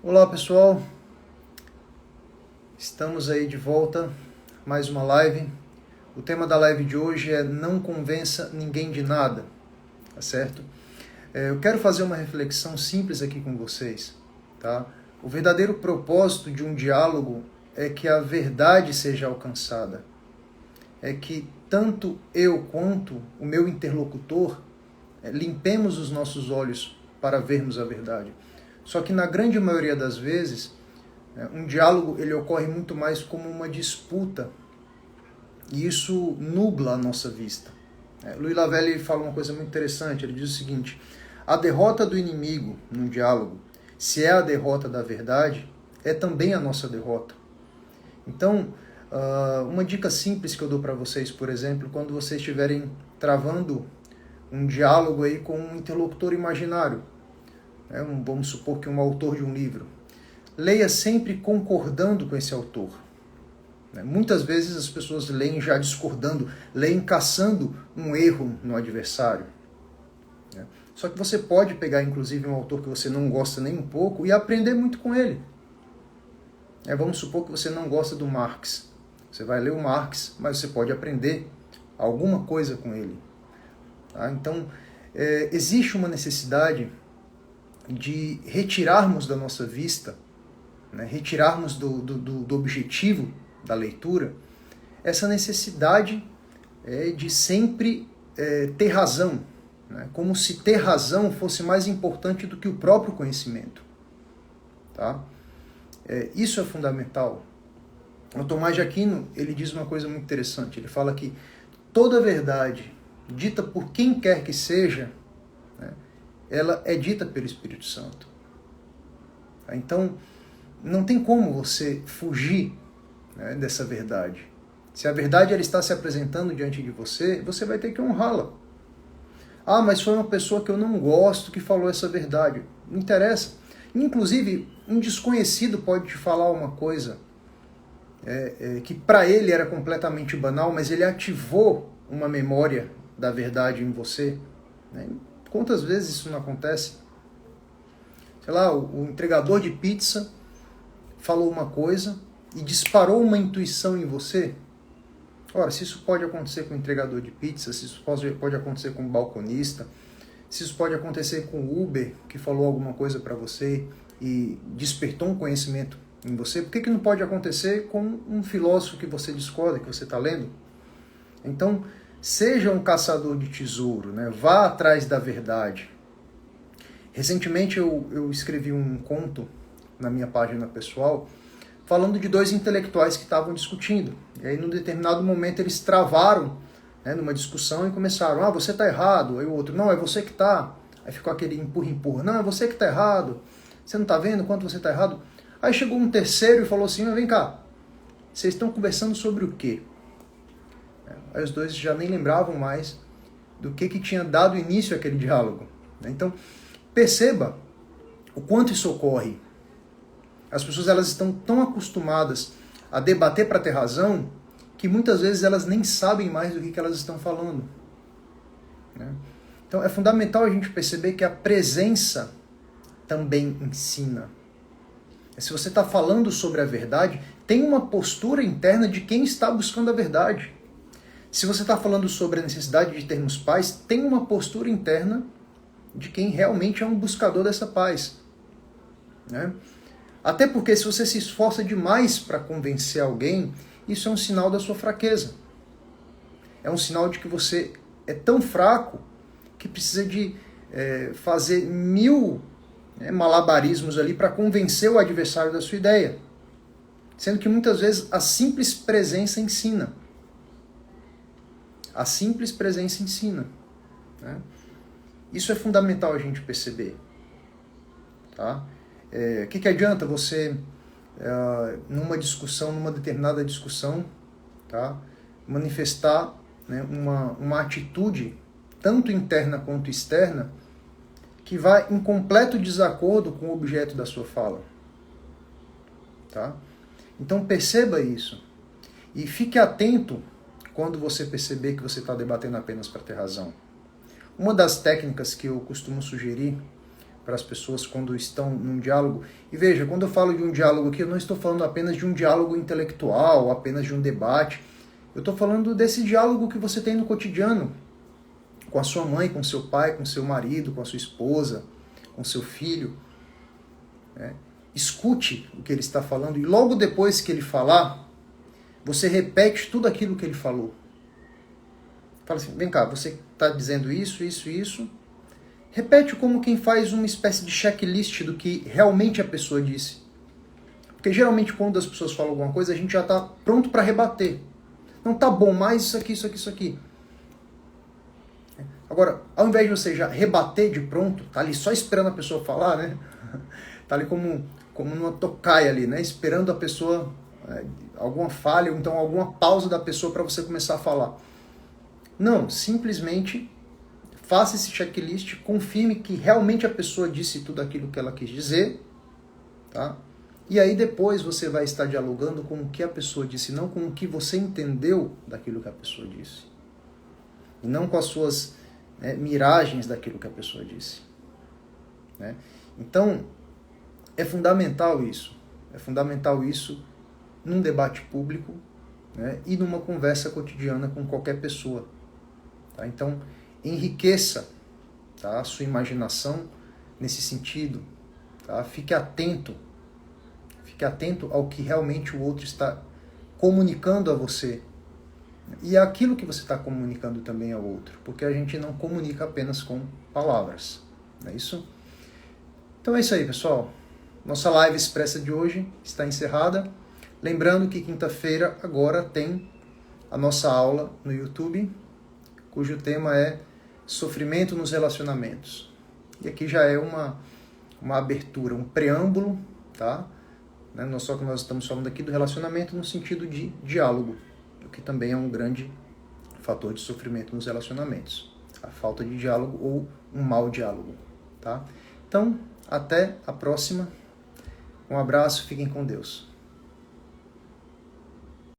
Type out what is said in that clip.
Olá pessoal, estamos aí de volta, mais uma live. O tema da live de hoje é não convença ninguém de nada, tá certo? Eu quero fazer uma reflexão simples aqui com vocês, tá? O verdadeiro propósito de um diálogo é que a verdade seja alcançada, é que tanto eu quanto o meu interlocutor limpemos os nossos olhos para vermos a verdade. Só que na grande maioria das vezes, um diálogo ele ocorre muito mais como uma disputa. E isso nubla a nossa vista. Louis Lavelle fala uma coisa muito interessante. Ele diz o seguinte: a derrota do inimigo num diálogo, se é a derrota da verdade, é também a nossa derrota. Então, uma dica simples que eu dou para vocês, por exemplo, quando vocês estiverem travando um diálogo aí com um interlocutor imaginário, vamos supor que um autor de um livro, leia sempre concordando com esse autor. Muitas vezes as pessoas leem já discordando, leem caçando um erro no adversário. Só que você pode pegar, inclusive, um autor que você não gosta nem um pouco e aprender muito com ele. Vamos supor que você não gosta do Marx. Você vai ler o Marx, mas você pode aprender alguma coisa com ele. Então, existe uma necessidade de retirarmos da nossa vista, retirarmos do objetivo da leitura, essa necessidade de sempre ter razão, como se ter razão fosse mais importante do que o próprio conhecimento. Tá? Isso é fundamental. O Tomás de Aquino ele diz uma coisa muito interessante. Ele fala que toda verdade dita por quem quer que seja, ela é dita pelo Espírito Santo. Então, não tem como você fugir dessa verdade. Se a verdade ela está se apresentando diante de você, você vai ter que honrá-la. Ah, mas foi uma pessoa que eu não gosto que falou essa verdade. Não interessa. Inclusive, um desconhecido pode te falar uma coisa que para ele era completamente banal, mas ele ativou uma memória da verdade em você. Quantas vezes isso não acontece? Sei lá, o entregador de pizza falou uma coisa e disparou uma intuição em você. Ora, se isso pode acontecer com o entregador de pizza, se isso pode acontecer com o balconista, se isso pode acontecer com o Uber, que falou alguma coisa para você e despertou um conhecimento em você, por que não pode acontecer com um filósofo que você discorda, que você está lendo? Então, seja um caçador de tesouro, vá atrás da verdade. Recentemente eu escrevi um conto na minha página pessoal, falando de dois intelectuais que estavam discutindo. E aí, num determinado momento, eles travaram numa discussão e começaram: você está errado. Aí o outro: não, é você que está. Aí ficou aquele empurra-empurra: não, é você que está errado. Você não está vendo quanto você está errado? Aí chegou um terceiro e falou assim: vem cá, vocês estão conversando sobre o quê? Aí os dois já nem lembravam mais do que tinha dado início àquele diálogo. Então, perceba o quanto isso ocorre. As pessoas elas estão tão acostumadas a debater para ter razão que muitas vezes elas nem sabem mais do que elas estão falando. Então é fundamental a gente perceber que a presença também ensina. Se você está falando sobre a verdade, tem uma postura interna de quem está buscando a verdade. Se você está falando sobre a necessidade de termos paz, tem uma postura interna de quem realmente é um buscador dessa paz. Até porque se você se esforça demais para convencer alguém, isso é um sinal da sua fraqueza. É um sinal de que você é tão fraco que precisa de fazer 1000 malabarismos ali para convencer o adversário da sua ideia. Sendo que muitas vezes a simples presença ensina. A simples presença ensina. Isso é fundamental a gente perceber. Tá? O que adianta você, numa discussão, numa determinada discussão, tá, manifestar uma atitude, tanto interna quanto externa, que vai em completo desacordo com o objeto da sua fala? Tá? Então perceba isso. E fique atento quando você perceber que você está debatendo apenas para ter razão. Uma das técnicas que eu costumo sugerir para as pessoas quando estão num diálogo. E veja, quando eu falo de um diálogo aqui, eu não estou falando apenas de um diálogo intelectual, apenas de um debate. Eu estou falando desse diálogo que você tem no cotidiano, com a sua mãe, com seu pai, com seu marido, com a sua esposa, com seu filho. Escute o que ele está falando e logo depois que ele falar, você repete tudo aquilo que ele falou. Fala assim, vem cá, você está dizendo isso, isso, isso. Repete como quem faz uma espécie de checklist do que realmente a pessoa disse. Porque geralmente quando as pessoas falam alguma coisa, a gente já está pronto para rebater. Não tá bom, mais isso aqui, isso aqui, isso aqui. Agora, ao invés de você já rebater de pronto, tá ali só esperando a pessoa falar, né? Tá ali como numa tocaia ali, né? Esperando a pessoa, alguma falha, ou então alguma pausa da pessoa para você começar a falar. Não, simplesmente faça esse checklist, confirme que realmente a pessoa disse tudo aquilo que ela quis dizer, tá? E aí depois você vai estar dialogando com o que a pessoa disse, não com o que você entendeu daquilo que a pessoa disse. E não com as suas miragens daquilo que a pessoa disse. Né? Então, é fundamental isso. É fundamental isso num debate público, né? E numa conversa cotidiana com qualquer pessoa. Tá? Então, enriqueça, tá, a sua imaginação nesse sentido. Tá? Fique atento ao que realmente o outro está comunicando a você. E aquilo que você está comunicando também ao outro. Porque a gente não comunica apenas com palavras. Não é isso? Então é isso aí, pessoal. Nossa live expressa de hoje está encerrada. Lembrando que quinta-feira agora tem a nossa aula no YouTube, cujo tema é Sofrimento nos Relacionamentos. E aqui já é uma abertura, um preâmbulo, tá? Só que nós estamos falando aqui do relacionamento no sentido de diálogo, o que também é um grande fator de sofrimento nos relacionamentos. A falta de diálogo ou um mau diálogo, tá? Então, até a próxima. Um abraço, fiquem com Deus.